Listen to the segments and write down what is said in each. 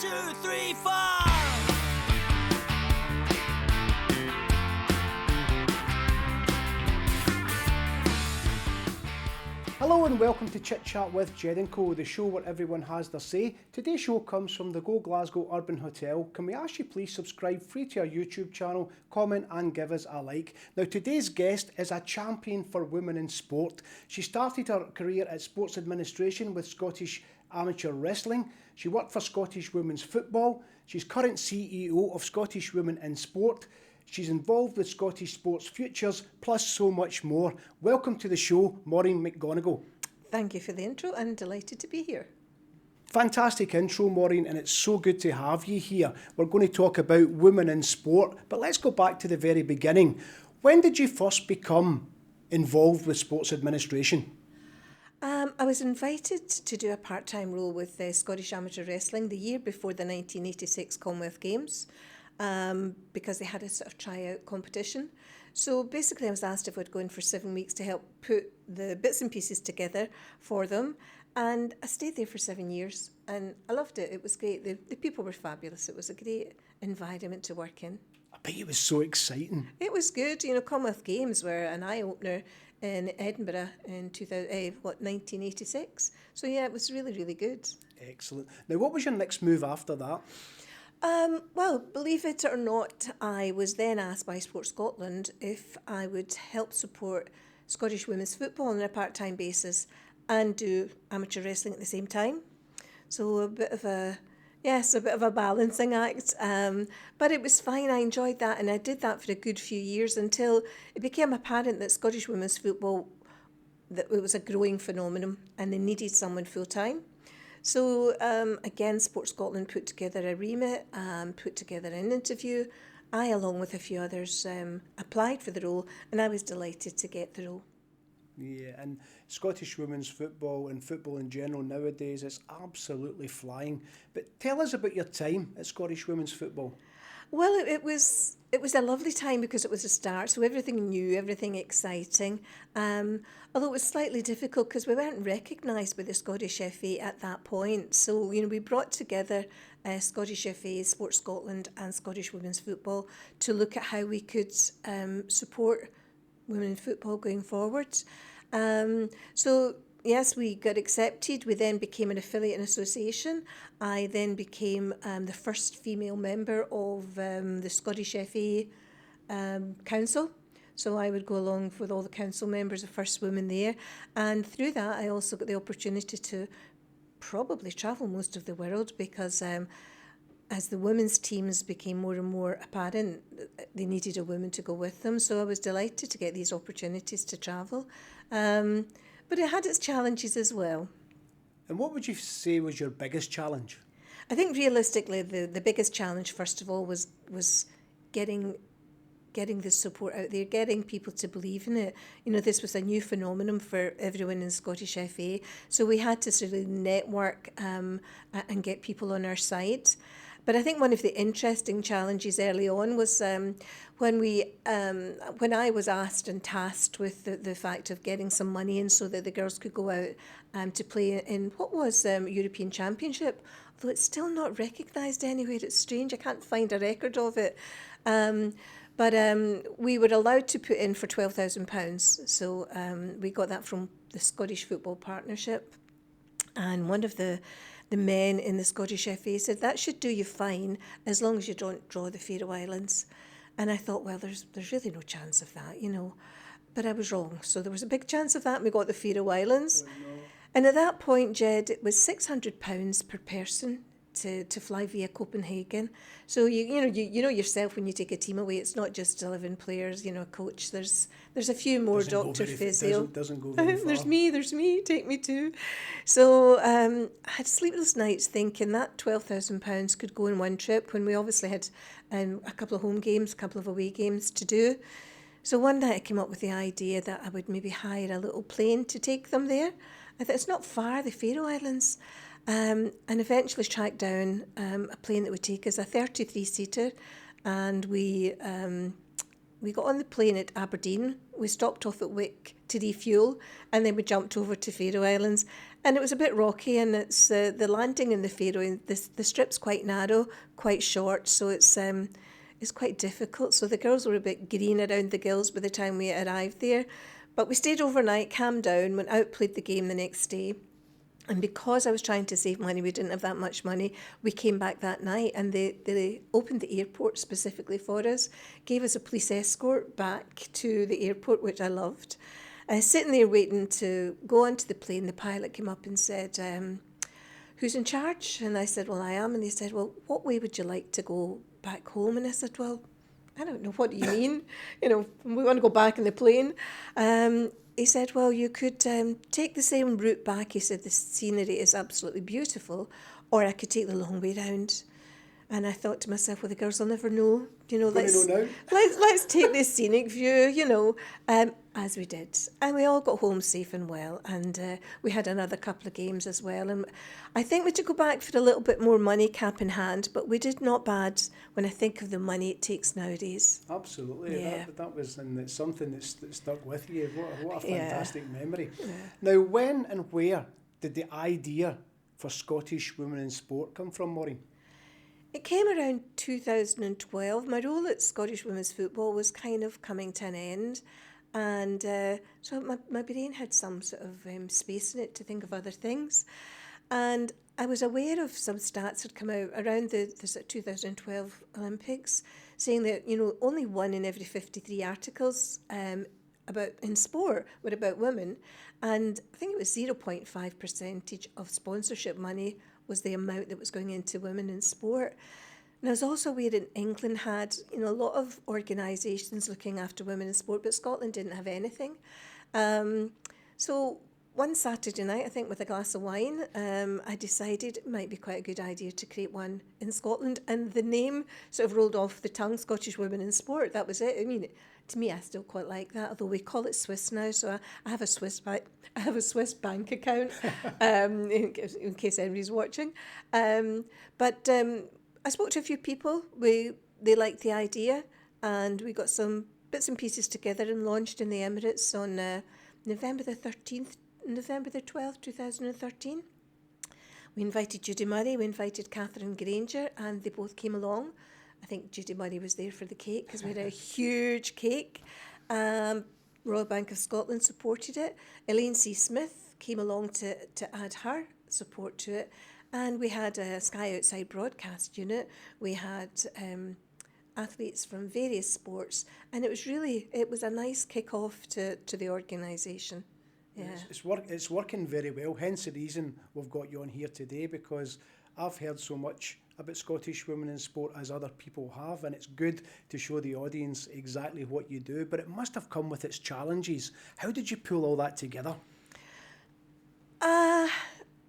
2, 3, 4. Hello and welcome to Chit Chat with Jed & Co, the show where everyone has their say. Today's show comes from the Go Glasgow Urban Hotel. Can we ask you please subscribe free to our YouTube channel, comment and give us a like. Now today's guest is a champion for women in sport. She started her career at sports administration with Scottish Amateur Wrestling. She worked for Scottish Women's Football. She's current CEO of Scottish Women in Sport. She's involved with Scottish Sports Futures, plus so much more. Welcome to the show, Maureen McGonigle. Thank you for the intro. I'm delighted to be here. Fantastic intro, Maureen, and it's so good to have you here. We're going to talk about women in sport, but let's go back to the very beginning. When did you first become involved with sports administration? I was invited to do a part-time role with Scottish Amateur Wrestling the year before the 1986 Commonwealth Games. Because they had a sort of tryout competition. So basically I was asked if I'd go in for 7 weeks to help put the bits and pieces together for them. And I stayed there for 7 years and I loved it. It was great. The people were fabulous. It was a great environment to work in. I bet it was so exciting. It was good. You know, Commonwealth Games were an eye-opener in Edinburgh in 1986. So yeah, it was really, really good. Excellent. Now, what was your next move after that? Well, believe it or not, I was then asked by Sport Scotland if I would help support Scottish women's football on a part-time basis and do amateur wrestling at the same time. So a bit of a balancing act. But it was fine. I enjoyed that, and I did that for a good few years until it became apparent that Scottish women's football, that it was a growing phenomenon, and they needed someone full-time. So again, Sport Scotland put together a remit, put together an interview. I, along with a few others, applied for the role, and I was delighted to get the role. Yeah, and Scottish women's football and football in general nowadays is absolutely flying. But tell us about your time at Scottish women's football. Well, it was a lovely time because it was a start, so everything new, everything exciting. Although it was slightly difficult because we weren't recognised by the Scottish FA at that point. So, you know, we brought together Scottish FA, Sport Scotland and Scottish Women's Football to look at how we could support women in football going forward. So, yes, we got accepted. We then became an affiliate and association. I then became the first female member of the Scottish FA Council. So I would go along with all the council members, the first woman there. And through that, I also got the opportunity to probably travel most of the world because as the women's teams became more and more apparent, they needed a woman to go with them. So I was delighted to get these opportunities to travel. But it had its challenges as well. And what would you say was your biggest challenge? I think realistically the biggest challenge, first of all, was getting the support out there, getting people to believe in it. You know, this was a new phenomenon for everyone in Scottish FA, so we had to sort of network and get people on our side. But I think one of the interesting challenges early on was when I was asked and tasked with the fact of getting some money in so that the girls could go out to play in what was European Championship, although it's still not recognised anywhere. It's strange. I can't find a record of it. But we were allowed to put in for £12,000. So we got that from the Scottish Football Partnership. And one of the men in the Scottish FA said, that should do you fine as long as you don't draw the Faroe Islands. And I thought, well, there's really no chance of that, you know. But I was wrong. So there was a big chance of that, and we got the Faroe Islands. Oh, no. And at that point, Jed, it was £600 per person to fly via Copenhagen. So you know yourself when you take a team away, it's not just 11 players, you know, a coach. There's a few more, doctor, physio. Doesn't go very far. There's me, take me too. So I had sleepless nights thinking that £12,000 could go in one trip when we obviously had a couple of home games, a couple of away games to do. So one night I came up with the idea that I would maybe hire a little plane to take them there. I thought it's not far, the Faroe Islands. And eventually tracked down a plane that would take us, a 33-seater, and we we got on the plane at Aberdeen. We stopped off at Wick to refuel, and then we jumped over to Faroe Islands. And it was a bit rocky, and it's the landing in the Faroe. The strip's quite narrow, quite short, so it's quite difficult. So the girls were a bit green around the gills by the time we arrived there. But we stayed overnight, calmed down, went out, played the game the next day. And because I was trying to save money, we didn't have that much money, we came back that night, and they opened the airport specifically for us, gave us a police escort back to the airport, which I loved. Sitting there waiting to go onto the plane, the pilot came up and said, who's in charge? And I said, well, I am. And they said, well, what way would you like to go back home? And I said, well, I don't know, what do you mean? We want to go back in the plane. He said, well, you could take the same route back. He said, the scenery is absolutely beautiful, or I could take the long way round. And I thought to myself, well, the girls will never know. Let's take this scenic view, as we did. And we all got home safe and well. And we had another couple of games as well. And I think we had to go back for a little bit more money, cap in hand, but we did not bad when I think of the money it takes nowadays. Absolutely. Yeah. That was, and it's something that stuck with you. What a Yeah. fantastic memory. Yeah. Now, when and where did the idea for Scottish Women in Sport come from, Maureen? It came around 2012. My role at Scottish Women's Football was kind of coming to an end. And so my brain had some sort of space in it to think of other things. And I was aware of some stats had come out around the 2012 Olympics saying that, only 1 in every 53 articles about in sport were about women. And I think it was 0.5% of sponsorship money was the amount that was going into women in sport. And I was also aware in England had, a lot of organisations looking after women in sport, but Scotland didn't have anything. So one Saturday night, I think with a glass of wine, I decided it might be quite a good idea to create one in Scotland. And the name sort of rolled off the tongue, Scottish Women in Sport. That was it. I mean, to me, I still quite like that, although we call it Swiss now. So I have a Swiss bank account in case anybody's watching. But I spoke to a few people. They liked the idea, and we got some bits and pieces together and launched in the Emirates on November the 12th, 2013. We invited Judy Murray, we invited Catherine Granger, and they both came along. I think Judy Murray was there for the cake because we had a huge cake. Royal Bank of Scotland supported it. Elaine C. Smith came along to add her support to it. And we had a Sky Outside broadcast unit. We had athletes from various sports. And it was a nice kick-off to the organisation. Yeah. It's working very well, hence the reason we've got you on here today, because I've heard so much about Scottish Women in Sport as other people have, and it's good to show the audience exactly what you do, but it must have come with its challenges. How did you pull all that together?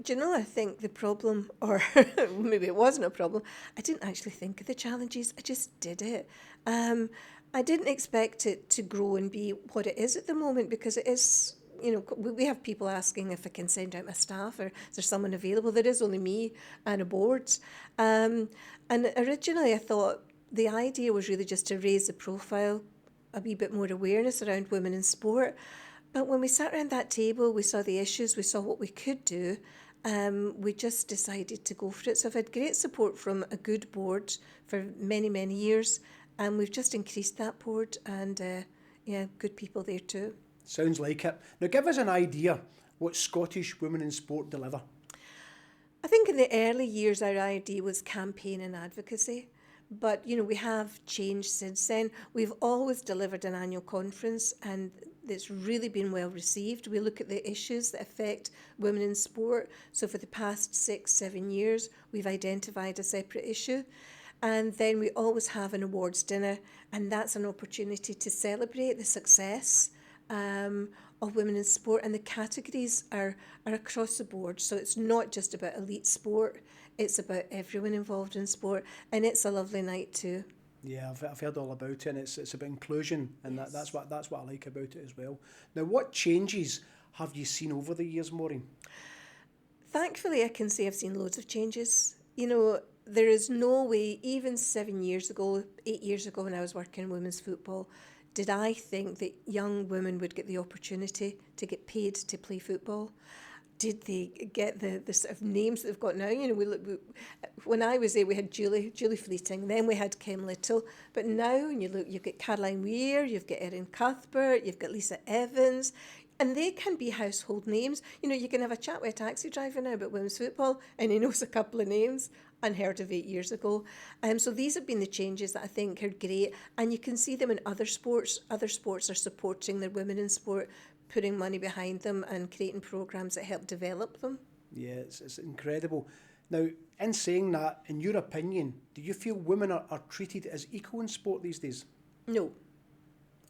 Do you know, I think the problem, or maybe it wasn't a problem, I didn't actually think of the challenges, I just did it. I didn't expect it to grow and be what it is at the moment, because it is, we have people asking if I can send out my staff, or is there someone available? There is only me and a board. And originally I thought the idea was really just to raise the profile, a wee bit more awareness around women in sport. But when we sat around that table, we saw the issues, we saw what we could do. We just decided to go for it. So I've had great support from a good board for many, many years. And we've just increased that board, and good people there too. Sounds like it. Now give us an idea what Scottish Women in Sport deliver. I think in the early years our idea was campaign and advocacy. But, we have changed since then. We've always delivered an annual conference, and it's really been well received. We look at the issues that affect women in sport. So for the past 6-7 years, we've identified a separate issue. And then we always have an awards dinner, and that's an opportunity to celebrate the success of women in sport. And the categories are across the board. So it's not just about elite sport. It's about everyone involved in sport, and it's a lovely night too. Yeah, I've heard all about it, and it's about inclusion, and Yes. that's what I like about it as well. Now, what changes have you seen over the years, Maureen? Thankfully, I can say I've seen loads of changes. There is no way, even 7 years ago, 8 years ago when I was working in women's football, did I think that young women would get the opportunity to get paid to play football? Did they get the sort of names that they've got now? You know, when I was there, we had Julie Fleeting, then we had Kim Little. But now, when you look, you've got Caroline Weir, you've got Erin Cuthbert, you've got Lisa Evans, and they can be household names. You know, you can have a chat with a taxi driver now about women's football, and he knows a couple of names unheard of 8 years ago. So these have been the changes that I think are great, and you can see them in other sports. Other sports are supporting their women in sport, putting money behind them and creating programmes that help develop them. Yeah, it's incredible. Now, in saying that, in your opinion, do you feel women are treated as equal in sport these days? No.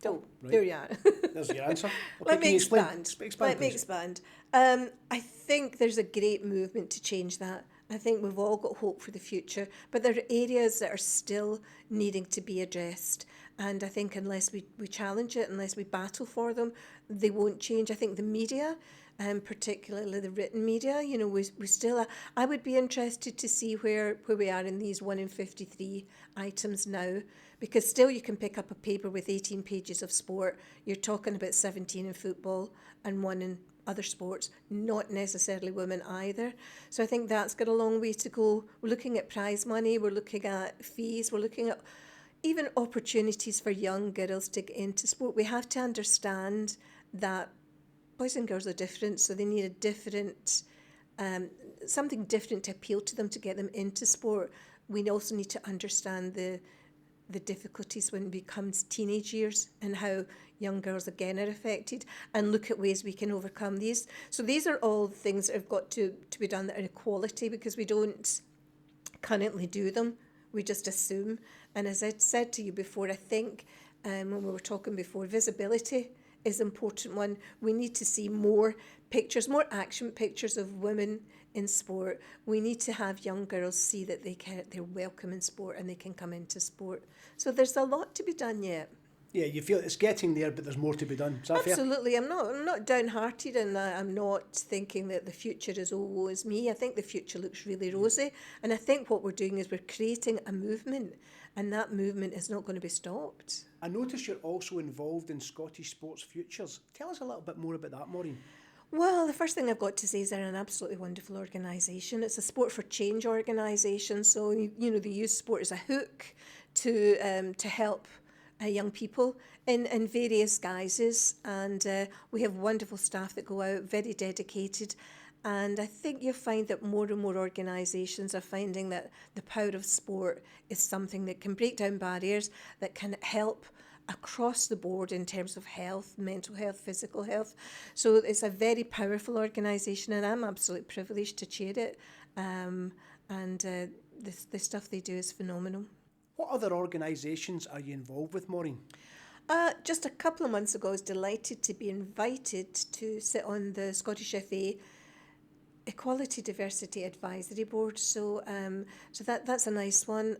Don't. Oh, right. There you are. There's your answer. Okay, Let me expand. Let me please. expand. I think there's a great movement to change that. I think we've all got hope for the future, but there are areas that are still needing to be addressed. And I think unless we challenge it, unless we battle for them, they won't change. I think the media, particularly the written media, you know, we still, I would be interested to see where we are in these 1 in 53 items now, because still you can pick up a paper with 18 pages of sport. You're talking about 17 in football and 1 in other sports, not necessarily women either. So I think that's got a long way to go. We're looking at prize money, we're looking at fees, we're looking at even opportunities for young girls to get into sport. We have to understand that boys and girls are different, so they need a different, something different to appeal to them to get them into sport. We also need to understand the difficulties when it becomes teenage years and how young girls again are affected, and look at ways we can overcome these. So these are all things that have got to be done that are equality, because we don't currently do them. We just assume. And as I said to you before, I think when we were talking before, visibility is an important one. We need to see more pictures, more action pictures of women in sport. We need to have young girls see that they're welcome in sport and they can come into sport. So there's a lot to be done yet. Yeah, you feel it's getting there, but there's more to be done. Is that fair? Absolutely. I'm not downhearted, and I'm not thinking that the future is oh, woe is me. I think the future looks really rosy, and I think what we're doing is we're creating a movement, and that movement is not going to be stopped. I notice you're also involved in Scottish Sports Futures. Tell us a little bit more about that, Maureen. Well, the first thing I've got to say is they're an absolutely wonderful organisation. It's a sport for change organisation, so you know they use sport as a hook to help young people in various guises, and we have wonderful staff that go out, very dedicated, and I think you'll find that more and more organisations are finding that the power of sport is something that can break down barriers, that can help across the board in terms of health, mental health, physical health. So it's a very powerful organisation, and I'm absolutely privileged to chair it, and the stuff they do is phenomenal. What other organisations are you involved with, Maureen? Just a couple of months ago, I was delighted to be invited to sit on the Scottish FA Equality Diversity Advisory Board. So that's a nice one.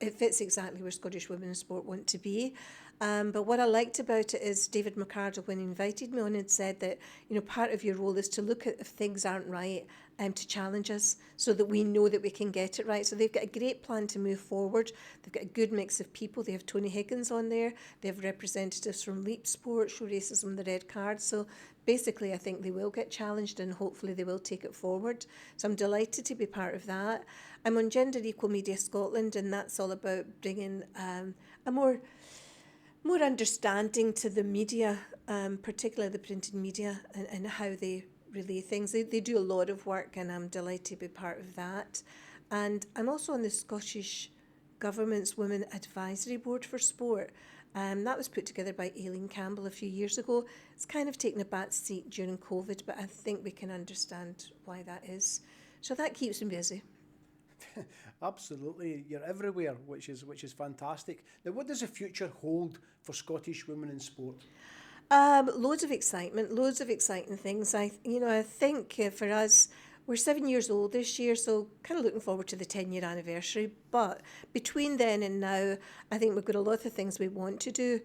It fits exactly where Scottish women in sport want to be. But what I liked about it is David McArdle, when he invited me on, had said that, you know, part of your role is to look at if things aren't right, to challenge us so that we know that we can get it right. So they've got a great plan to move forward. They've got a good mix of people. They have Tony Higgins on there. They have representatives from Leap Sport, Show Racism, the Red Card. So basically, I think they will get challenged and hopefully they will take it forward. So I'm delighted to be part of that. I'm on Gender Equal Media Scotland, and that's all about bringing a more understanding to the media, particularly the printed media, and how they relay things. They do a lot of work, and I'm delighted to be part of that. And I'm also on the Scottish Government's Women Advisory Board for Sport. That was put together by Aileen Campbell a few years ago. It's kind of taken a back seat during COVID, but I think we can understand why that is. So that keeps me busy. Absolutely, you're everywhere, which is fantastic. Now, what does the future hold for Scottish women in sport? Loads of excitement, loads of exciting things. I think for us, we're 7 years old this year, so kind of looking forward to the 10-year anniversary. But between then and now, I think we've got a lot of things we want to do.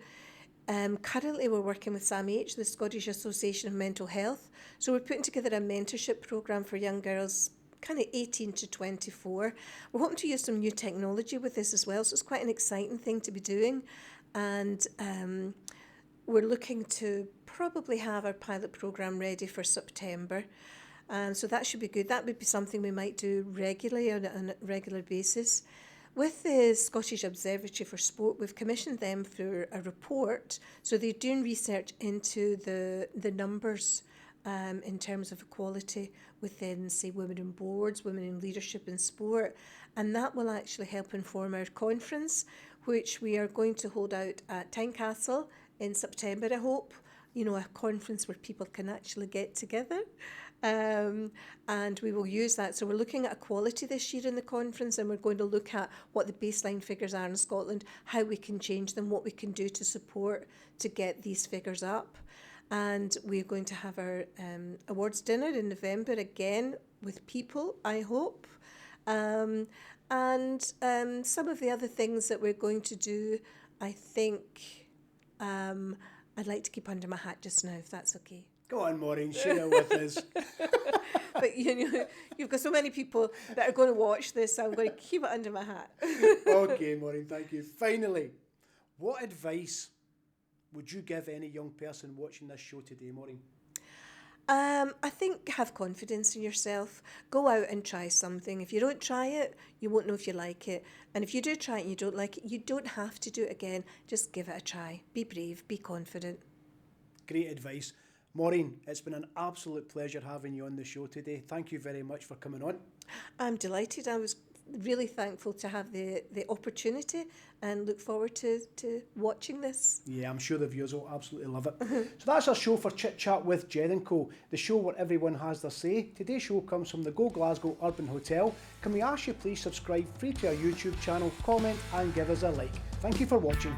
Currently, we're working with SAMH, the Scottish Association of Mental Health. So we're putting together a mentorship programme for young girls, kind of 18 to 24. We're hoping to use some new technology with this as well, so it's quite an exciting thing to be doing. and we're looking to probably have our pilot programme ready for September. So that should be good. That would be something we might do regularly on a regular basis. With the Scottish Observatory for Sport, we've commissioned them for a report. So they're doing research into the numbers in terms of equality within, say, women in boards, women in leadership in sport. And that will actually help inform our conference, which we are going to hold out at Tynecastle in September, I hope. You know, a conference where people can actually get together. And we will use that. So we're looking at equality this year in the conference, and we're going to look at what the baseline figures are in Scotland, how we can change them, what we can do to support to get these figures up. And we're going to have our awards dinner in November again with people, I hope. And some of the other things that we're going to do, I think I'd like to keep under my hat just now, if that's okay. Go on, Maureen, share it with us. But you know, you've got so many people that are going to watch this, so I'm going to keep it under my hat. Okay, Maureen, thank you. Finally, what advice would you give any young person watching this show today, Maureen? I think have confidence in yourself. Go out and try something. If you don't try it, you won't know if you like it. And if you do try it and you don't like it, you don't have to do it again. Just give it a try. Be brave, be confident. Great advice. Maureen, it's been an absolute pleasure having you on the show today. Thank you very much for coming on. I'm delighted. I was really thankful to have the opportunity and look forward to watching this. Yeah, I'm sure the viewers will absolutely love it. So that's our show for Chit Chat with Jed & Co, the show where everyone has their say. Today's show comes from the Go Glasgow Urban Hotel. Can we ask you please subscribe free to our YouTube channel, comment and give us a like. Thank you for watching.